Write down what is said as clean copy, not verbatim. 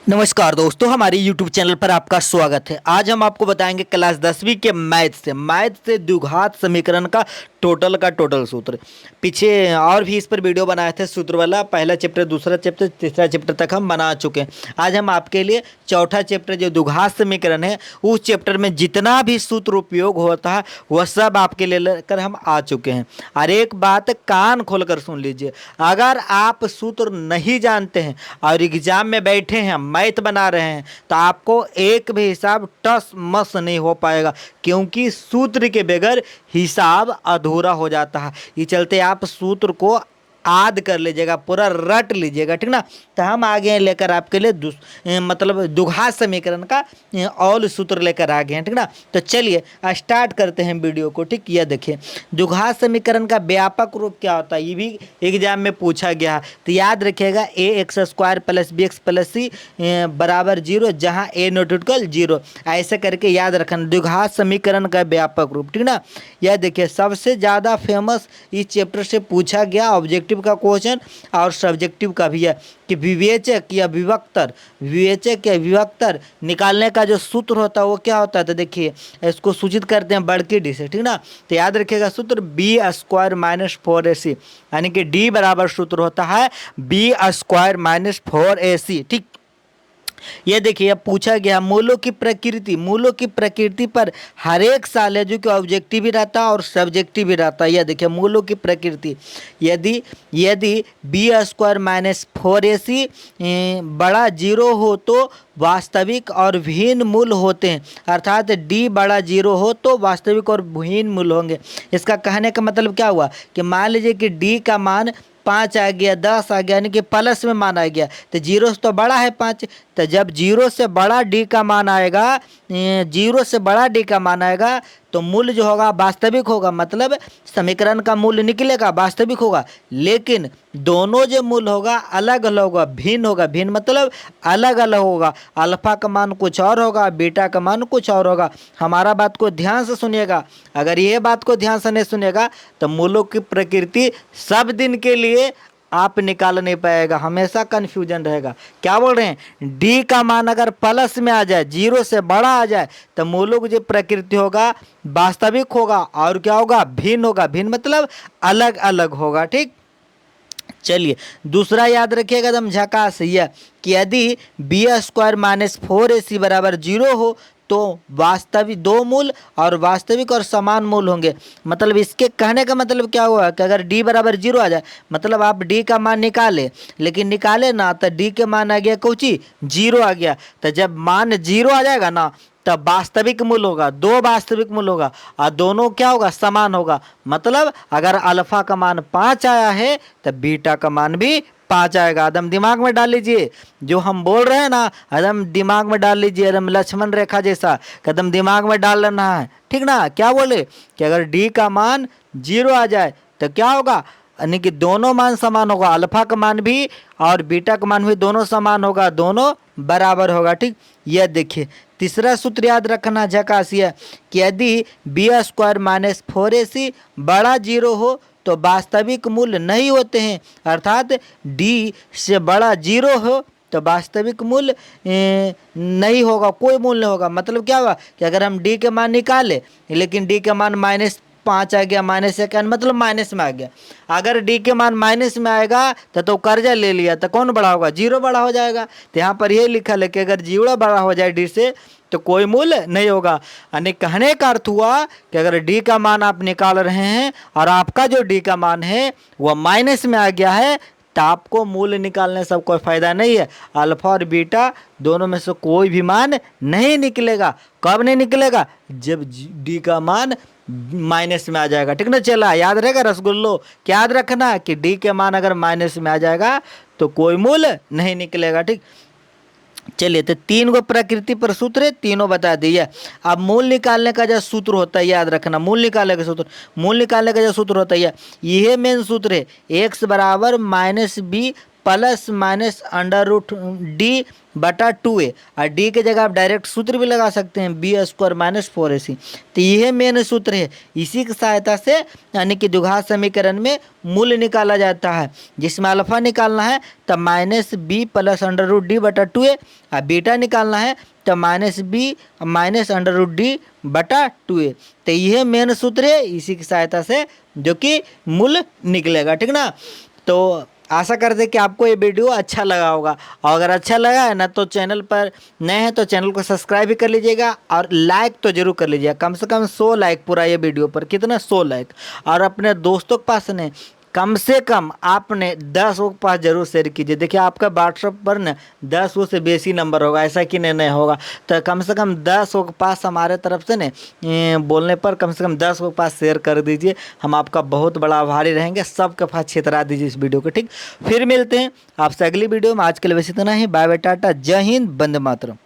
नमस्कार दोस्तों, हमारे YouTube चैनल पर आपका स्वागत है। आज हम आपको बताएंगे क्लास 10वीं के मैथ से द्विघात समीकरण का टोटल सूत्र। पीछे और भी इस पर वीडियो बनाए थे सूत्र वाला, पहला चैप्टर, दूसरा चैप्टर, तीसरा चैप्टर तक हम बना चुके हैं। आज हम आपके लिए चौथा चैप्टर जो द्विघात समीकरण है, उस चैप्टर में जितना भी सूत्र उपयोग होता है वह सब आपके लिए लेकर हम आ चुके हैं। और एक बात कान खोलकर सुन लीजिए, अगर आप सूत्र नहीं जानते हैं और एग्जाम में बैठे हैं, मैथ बना रहे हैं, तो आपको एक भी हिसाब टस मस नहीं हो पाएगा, क्योंकि सूत्र के बगैर हिसाब अधूरा हो जाता है। ये चलते आप सूत्र को याद कर लीजिएगा, पूरा रट लीजिएगा, ठीक ना। तो हम आगे हैं लेकर आपके लिए मतलब द्विघात समीकरण का और सूत्र लेकर आ गए हैं, ठीक ना। तो चलिए स्टार्ट करते हैं वीडियो को, ठीक। यह देखिए, द्विघात समीकरण का व्यापक रूप क्या होता है, ये भी एग्जाम में पूछा गया है। तो याद रखिएगा, a x square plus b x plus c बराबर 0, जहाँ ए नॉट इक्वल 0, ऐसे करके याद रखना द्विघात समीकरण का व्यापक रूप, ठीक ना। यह देखिए, सबसे ज़्यादा फेमस इस चैप्टर से पूछा गया ऑब्जेक्टिव का क्वेश्चन और सब्जेक्टिव का भी है कि विवेचक या विभक्तर निकालने का जो सूत्र होता है वो क्या होता है। तो देखिए, इसको सूचित करते हैं बड़की डी से, ठीक ना। तो याद रखिएगा, सूत्र बी स्क्वायर माइनस 4ac, यानी कि डी बराबर सूत्र होता है बी स्क्वायर माइनस 4ac, ठीक। ये देखिए, अब पूछा गया मूलों की प्रकृति पर हर एक साल है जो कि ऑब्जेक्टिव भी रहता है और सब्जेक्टिव भी रहता है। यह देखिए, मूलों की प्रकृति, यदि बी स्क्वायर माइनस 4ac बड़ा 0 हो तो वास्तविक और भिन्न मूल होते हैं, अर्थात डी बड़ा 0 हो तो वास्तविक और भिन्न मूल होंगे। इसका कहने का मतलब क्या हुआ कि मान लीजिए कि डी का मान 5 आ गया, 10 आ गया, यानी कि प्लस में मान आ गया, तो 0 से तो बड़ा है 5। तो जब 0 से बड़ा डी का मान आएगा, 0 से बड़ा डी का मान आएगा, तो मूल्य जो होगा वास्तविक होगा, मतलब समीकरण का मूल्य निकलेगा वास्तविक होगा। लेकिन दोनों जो मूल्य होगा अलग अलग होगा, भिन्न होगा। भिन्न मतलब अलग अलग होगा, अल्फा का मान कुछ और होगा, बीटा का मान कुछ और होगा। हमारा बात को ध्यान से सुनिएगा, अगर ये बात को ध्यान से नहीं सुनिएगा तो मूलों की प्रकृति सब दिन के लिए आप निकाल नहीं पाएगा, हमेशा कन्फ्यूजन रहेगा। क्या बोल रहे हैं, डी का मान अगर प्लस में आ जाए, 0 से बड़ा आ जाए, तो मूलों की जो प्रकृति होगा वास्तविक होगा और क्या होगा, भिन्न होगा। भिन्न मतलब अलग अलग होगा, ठीक। चलिए, दूसरा याद रखिएगा एकदम झकास, यह कि यदि बी स्क्वायर माइनस 4ac बराबर 0 हो तो वास्तविक दो मूल और वास्तविक और समान मूल होंगे। मतलब इसके कहने का मतलब क्या हुआ कि अगर d बराबर 0 आ जाए, मतलब आप d का मान निकाले, लेकिन निकाले ना तो d के मान आ गया कुछ 0 आ गया। तो जब मान 0 आ जाएगा ना, तब वास्तविक मूल होगा, दो वास्तविक मूल होगा और दोनों क्या होगा, समान होगा। मतलब अगर अल्फा का मान 5 आया है तो बीटा का मान भी 5 आएगा। एकदम दिमाग में डाल लीजिए, जो हम बोल रहे हैं ना, एकदम दिमाग में डाल लीजिए, एकदम लक्ष्मण रेखा जैसा कदम दिमाग में डाल लेना है, ठीक ना। क्या बोले कि अगर डी का मान 0 आ जाए तो क्या होगा, यानी कि दोनों मान समान होगा, अल्फा का मान भी और बीटा का मान भी दोनों समान होगा, दोनों बराबर होगा, ठीक। यह देखिए, तीसरा सूत्र याद रखना झकासिया कि यदि बी स्क्वायर माइनस 4ac बड़ा 0 हो तो वास्तविक मूल्य नहीं होते हैं, अर्थात डी से बड़ा 0 हो तो वास्तविक मूल्य नहीं होगा, कोई मूल्य नहीं होगा। मतलब क्या हुआ कि अगर हम डी के मान निकाले, लेकिन डी का मान -5 आ गया, -1 मतलब माइनस में आ गया। अगर डी के मान माइनस में आएगा तो कर्जा ले लिया तो कौन बड़ा होगा, 0 बड़ा हो जाएगा। तो यहाँ पर ये लिखा है कि अगर 0 बड़ा हो जाए डी से तो कोई मूल्य नहीं होगा। यानी कहने का अर्थ हुआ कि अगर डी का मान आप निकाल रहे हैं और आपका जो डी का मान है वह माइनस में आ गया है, तो आपको मूल्य निकालने से कोई फायदा नहीं है। अल्फा और बीटा दोनों में से कोई भी मान नहीं निकलेगा। कब नहीं निकलेगा, जब डी का मान माइनस में आ जाएगा, ठीक ना। चला याद रहेगा रसगुल्लो, क्या याद रखना कि डी के मान अगर माइनस में आ जाएगा तो कोई मूल्य नहीं निकलेगा, ठीक। चलिए, तो 3 गो प्रकृति पर सूत्र है, तीनों बता दिए। अब मूल निकालने का जो सूत्र होता है याद रखना, मूल निकालने का सूत्र होता है, यह मेन सूत्र है, x बराबर -b plus minus under root d बटा 2a, और डी के जगह आप डायरेक्ट सूत्र भी लगा सकते हैं बी स्क्वायर माइनस 4ac। तो यह मेन सूत्र है, इसी की सहायता से यानी कि द्विघात समीकरण में मूल्य निकाला जाता है। जिसमें अल्फा निकालना है तो minus b plus under root d बटा 2a, और बीटा निकालना है तो minus b minus under root d बटा 2a। तो यह मेन सूत्र है, इसी की सहायता से जो कि मूल्य निकलेगा, ठीक ना। तो आशा करते हैं कि आपको ये वीडियो अच्छा लगा होगा, और अगर अच्छा लगा है ना तो चैनल पर नए हैं तो चैनल को सब्सक्राइब भी कर लीजिएगा, और लाइक तो जरूर कर लीजिएगा, कम से कम 100 लाइक पूरा ये वीडियो पर, कितना 100 लाइक। और अपने दोस्तों के पास ने कम से कम आपने 10 के पास जरूर शेयर कीजिए। देखिए आपका व्हाट्सएप पर न 10 से बेसी नंबर होगा, ऐसा कि नहीं होगा। तो कम से कम 10 के पास हमारे तरफ से न बोलने पर कम से कम 10 के पास शेयर कर दीजिए, हम आपका बहुत बड़ा आभारी रहेंगे। सबके पास छितरा दीजिए इस वीडियो को, ठीक। फिर मिलते हैं आपसे अगली वीडियो में, आज के लिए बस इतना ही। बाय बाय, टाटा, जय हिंद, वंदे मातरम।